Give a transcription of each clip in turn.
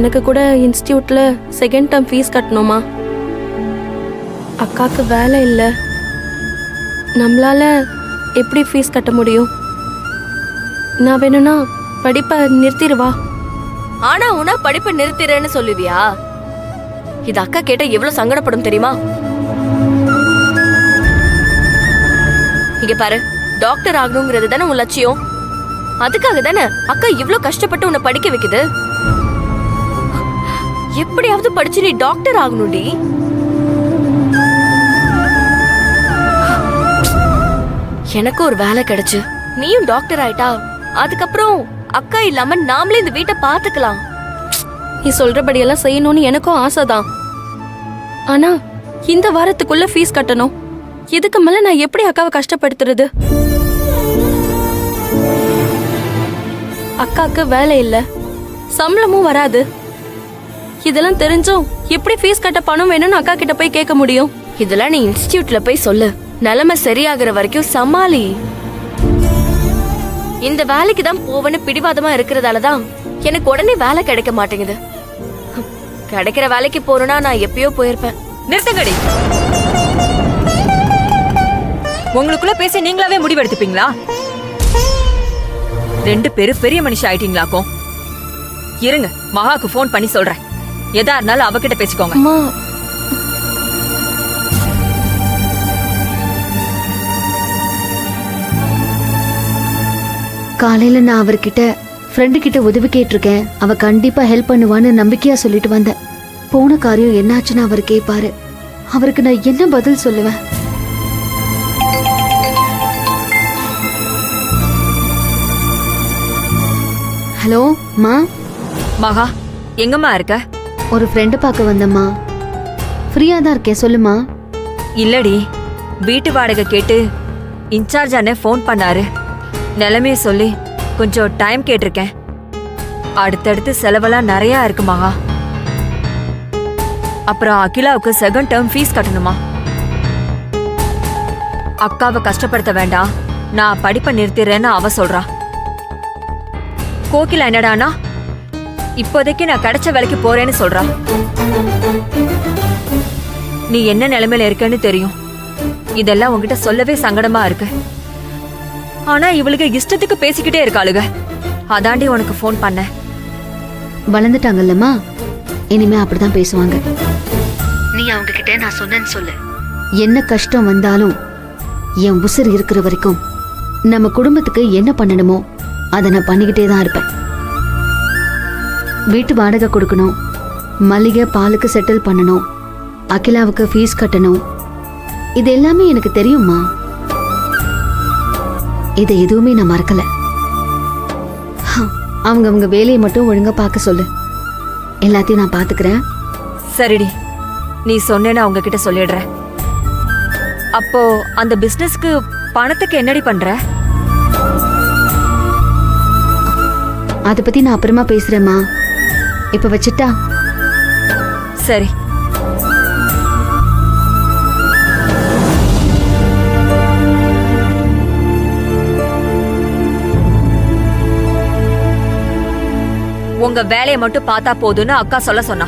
எனக்கு கூட இன்ஸ்டியூட்ல second term fees கட்டணுமா? அக்காக்கு வேலை இல்லை, நம்மளால எப்படி ஃபீஸ் கட்ட முடியும்? நான் வேணும்னா படிப்பை நிறுத்திடுவா. ஆனா உனா படிப்பை நிறுத்திறேன்னு சொல்லுவியா? இது அக்கா கேட்ட எவ்வளவு சங்கடப்படும் தெரியுமா? இங்க பாரு, டாக்டர் ஆகணுங்கிறது தானே உன் லட்சியம். அதுக்காக தானே அக்கா இவ்ளோ கஷ்டப்பட்டு உன்னை படிக்க வைக்குது. எப்படியாவது படிச்சு நீ டாக்டர் ஆகணும்டி. எனக்கு ஒரு வேலை கிடைச்சு நீயும் டாக்டர் ஆயிட்டா அதுக்கப்புறம் அக்கா இல்லாம நாமளே இந்த வீட்டை பாத்துக்கலாம். நீ சொல்றபடியெல்லாம் செய்யணும்னு எனக்கும் ஆசைதான். ஆனா இந்த வாரத்துக்குள்ள ஃபீஸ் கட்டணும். இதுக்கு மேல நான் எப்படி அக்காவை கஷ்டப்படுத்துறது? அக்காக்கு வேலை இல்ல, சம்பளமும் வராது. இதெல்லாம் தெரிஞ்சும் எப்படி ஃபீஸ் கட்ட பணம் வேணும்னு அக்கா கிட்ட போய் கேட்க முடியும்? இதெல்லாம் நீ இன்ஸ்டிடியூட்ல போய் சொல்லு. நிலைமை சரியாகிற வரைக்கும் சமாளி. இந்த வேலைக்கு தான் போவன்னு பிடிவாதமா இருக்கிறதாலதான் எனக்கு உடனே வேலை கிடைக்க மாட்டேங்குது. கிடைக்கிற வேலைக்கு போறேன்னா நான் எப்பயோ போயிருப்பேன். நிறுத்தங்கடி. உங்களுக்குள்ள பேசி நீங்களாவே முடிவெடுத்துப்பீங்களா? ரெண்டு பேரும் பெரிய மனுஷன் ஆயிட்டீங்களாக்கும். இருங்க, மகாக்கு போன் பண்ணி சொல்றேன். எதா இருந்தாலும் அவகிட்ட பேசிக்கோங்க. காலையில நான் அவர்கிட்ட ஃப்ரெண்டு கிட்ட உதவி கேட்டிருக்கேன், அவ கண்டிப்பா ஹெல்ப் பண்ணுவான்னு நம்பிக்கையா சொல்லிட்டு வந்தேன். போன காரியம் என்னாச்சுன்னு அவர் கேட்பாரு. அவருக்கு நான் என்ன பதில் சொல்லுவேன்? ஹலோ மா. மகா, எங்கம்மா இருக்க? ஒரு ஃப்ரெண்டு பார்க்க வந்தம்மா. ஃப்ரீயா தான் இருக்கேன், சொல்லுமா. இல்லடி, வீட்டு வாடகை கேட்டு இன்சார்ஜ் அண்ணே போன் பண்ணாரு. நிலைமைய சொல்லி கொஞ்சம் டைம் கேட்டிருக்கேன். அடுத்தடுத்து செலவெல்லாம் நிறைய இருக்கு மகா. அப்புறம் அகிலாவுக்கு செகண்ட் டேர்ம் ஃபீஸ் கட்டணுமா? அக்காவை கஷ்டப்படுத்த வேண்டாம், நான் படிப்பை நிறுத்திடுறேன்னு அவ சொல்றா. கோகிலா என்னடானா இப்போதைக்கு நான் கிடைச்ச வேலைக்கு போறேன்னு சொல்றா. நீ என்ன நிலைமையில இருக்கன்னு தெரியும். இதெல்லாம் உன்கிட்ட சொல்லவே சங்கடமா இருக்கு. ஆனா இவளுக்கு இஷ்டத்துக்கு பேசிக்கிட்டே இருக்காளுங்க. அதாண்டி உனக்கு போன் பண்ண. வளர்ந்துட்டாங்கல்லம்மா, இனிமே அப்படிதான் பேசுவாங்க. நீ அவங்க கிட்ட நான் சொன்னேன்னு சொல்லு. என்ன கஷ்டம் வந்தாலும் என் உசுர் இருக்கிற வரைக்கும் நம்ம குடும்பத்துக்கு என்ன பண்ணணுமோ அதை நான் பண்ணிக்கிட்டே தான் இருப்பேன். வீட்டு வாடகை கொடுக்கணும், மளிகை பாலுக்கு செட்டில் பண்ணணும், அகிலாவுக்கு ஃபீஸ் கட்டணும், இது எல்லாமே எனக்கு தெரியுமா. இதை எதுவுமே நான் மறக்கல. அவங்க வேலையை மட்டும் ஒழுங்கா பார்க்க சொல்லு. எல்லாத்தையும் நான் பாத்துக்கிறேன். சரிடி, நீ சொன்னேன்னு அவங்க கிட்ட சொல்லிடுறேன். அப்போ அந்த பிசினஸ்க்கு பணத்துக்கு என்னடி பண்ற? அதை பத்தி நான் அப்புறமா பேசுறேம்மா. இப்ப வச்சுட்டா? சரி. உங்க வேலையை மட்டும் பார்த்தா போதும்னு அக்கா சொல்ல சொன்னா.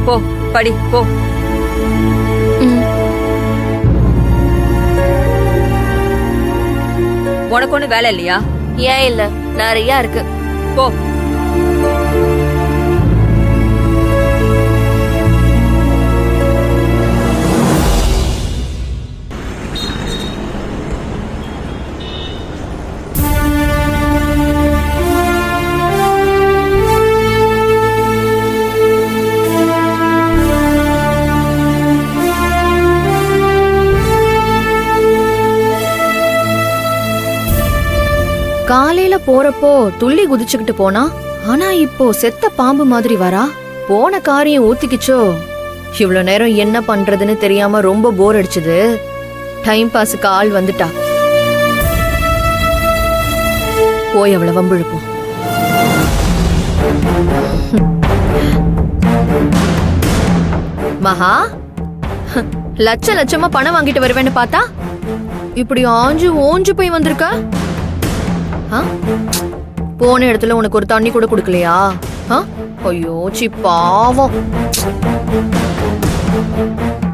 போ படி போ. உனக்கு ஒண்ணு வேலை இல்லையா? ஏன் இல்ல, நிறைய இருக்கு. போ. காலையில போறப்போ துள்ளி குதிச்சுக்கிட்டு போனா, ஆனா இப்போ செத்த பாம்பு மாதிரி வரா. போன காரியம் ஊத்திக்கிச்சோ. இவ்வளவு நேரம் என்ன பண்றதுன்னு தெரியாம ரொம்ப போர் அடிச்சுது. டைம் பாஸுக்கு ஆள் வந்துட்டா. போய் அவளை வம்பிழுப்போம். மகா, லட்ச லட்சமா பணம் வாங்கிட்டு வருவேன்னு பார்த்தா இப்படி ஆஞ்சு ஓஞ்சு போய் வந்திருக்க. போன இடத்துல உனக்கு ஒரு தண்ணி கூட கொடுக்கலையா? ஐயோ சி பாவம்.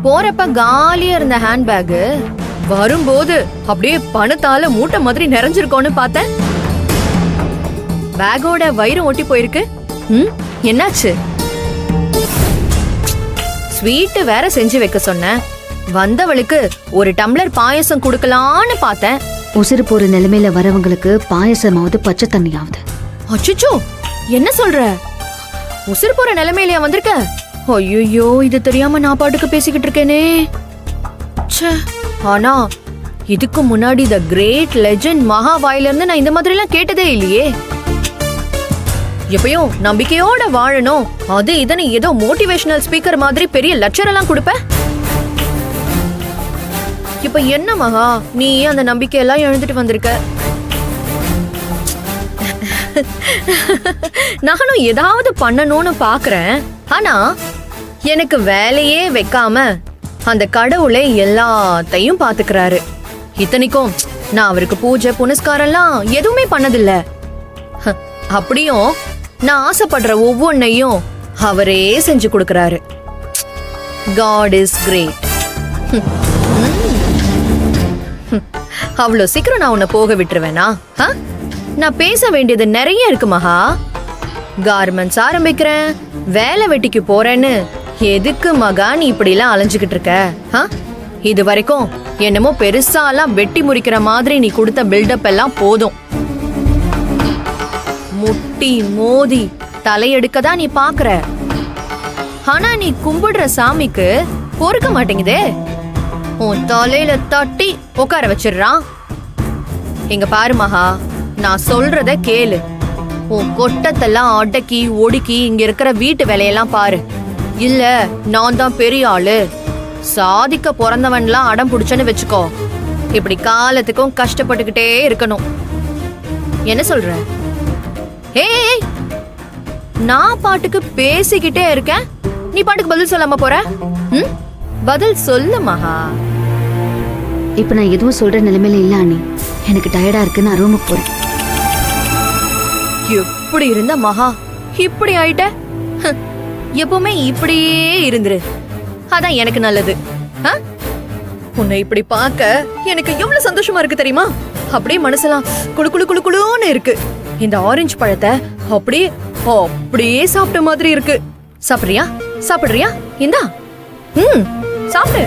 போறப்ப காலியா இருந்த ஹேண்ட்பேக் வரும்போது அப்படியே பணத்தால மூட்டை மாதிரி நிறைஞ்சிருக்கோன்னு பார்த்தேன். பேக்கோட வயிறு ஒட்டி போயிருக்கு. என்னாச்சு? ஸ்வீட் வேற செஞ்சு வைக்க சொன்னேன். வந்தவளுக்கு ஒரு டம்ளர் பாயசம் குடுக்கலான்னு பார்த்தேன். உசுறு போற நிலைமையில வரவங்களுக்கு பாயசமாவது பச்சை தண்ணியாவது. அச்சச்சோ, என்ன சொல்ற? உசுறு போற நிலைமையிலயா வந்திருக்க? ஐயோ, இது தெரியாம நான் பாட்டுக்கு பேசிக்கிட்டு இருக்கேனே. ஆனா இதுக்கு முன்னாடி த கிரேட் லெஜெண்ட் மகா வாயில இருந்து நான் இந்த மாதிரி எல்லாம் கேட்டதே இல்லையே. எப்பயும் நம்பிக்கையோட வாழணும், அது இதனை ஏதோ மோட்டிவேஷனல் ஸ்பீக்கர் மாதிரி பெரிய லெக்சர் எல்லாம் கொடுப்ப. இப்ப என்ன மகா, நீ அந்த நம்பிக்கையெல்லாம் எழுந்துட்டு வந்திருக்க? நானும் ஏதாவது பண்ணணும்னு பாக்குறேன். ஆனா எனக்கு வேலையே வைக்காம அந்த கடவுளை எல்லாத்தையும் பாத்துக்கிறாரு. இத்தனைக்கும் நான் அவருக்கு பூஜை புனஸ்காரம் எல்லாம் எதுவுமே பண்ணதில்ல. அப்படியும் நான் ஆசைப்படுற ஒவ்வொன்னையும் அவரே செஞ்சு கொடுக்கறாரு. God is great. அவ்வளோ சீக்கிரம் நான் உன்னை போக விட்டுருவேனா? நான் பேச வேண்டியது நிறைய இருக்கு மகா. கார்மெண்ட்ஸ் ஆரம்பிக்கிறேன், வேலை வெட்டிக்கு போறேன்னு எதுக்கு மகா நீ இப்படி எல்லாம் அலைஞ்சுக்கிட்டு இருக்க? இது வரைக்கும் என்னமோ பெருசாலாம் வெட்டி முறிக்கிற மாதிரி நீ கொடுத்த பில்டப் எல்லாம் போதும். முட்டி மோதி தலையெடுக்கதான் நீ பாக்குற. ஆனா நீ கும்பிடுற சாமிக்கு பொறுக்க மாட்டேங்குதே. உன் தலையில தட்டி உட்கார வச்சிடுறான். இங்க பாரு மகா, நான் சொல்றத கேளு. உன் கொட்டத்தெல்லாம் அடக்கி ஒடுக்கி இங்க இருக்கிற வீட்டு வேலையெல்லாம் பாரு. இல்ல நான் தான் பெரிய ஆளு, சாதிக்க பிறந்தவன்லாம் அடம் புடிச்சன்னு வச்சுக்கோ, இப்படி காலத்துக்கும் கஷ்டப்பட்டுக்கிட்டே இருக்கணும். என்ன சொல்ற? ஏய், நான் பாட்டுக்கு பேசிக்கிட்டே இருக்கேன், நீ பாட்டுக்கு பதில் சொல்லாம போற? பதில் சொல்லு மகா. இப்ப நான் எதுவும் சொல்ற நிலைமையில இல்ல அண்ணி. எனக்கு டயர்டா இருக்கு, நான் ரூமுக்கு போறேன். எப்படி இருந்த மகா இப்படி ஆயிட்ட? எப்பவுமே இப்படியே இருந்துரு, அதான் எனக்கு நல்லது. உன்னை இப்படி பார்க்க எனக்கு எவ்வளவு சந்தோஷமா இருக்கு தெரியுமா? அப்படியே மனசெல்லாம் குளு குளு குளு குளுன்னு இருக்கு. இந்த ஆரஞ்சு பழத்தை அப்படியே அப்படியே சாப்பிட்ட மாதிரி இருக்கு. சாப்பிடுறியா? சாப்பிடுறியா? இந்தா, சாப்பிடு.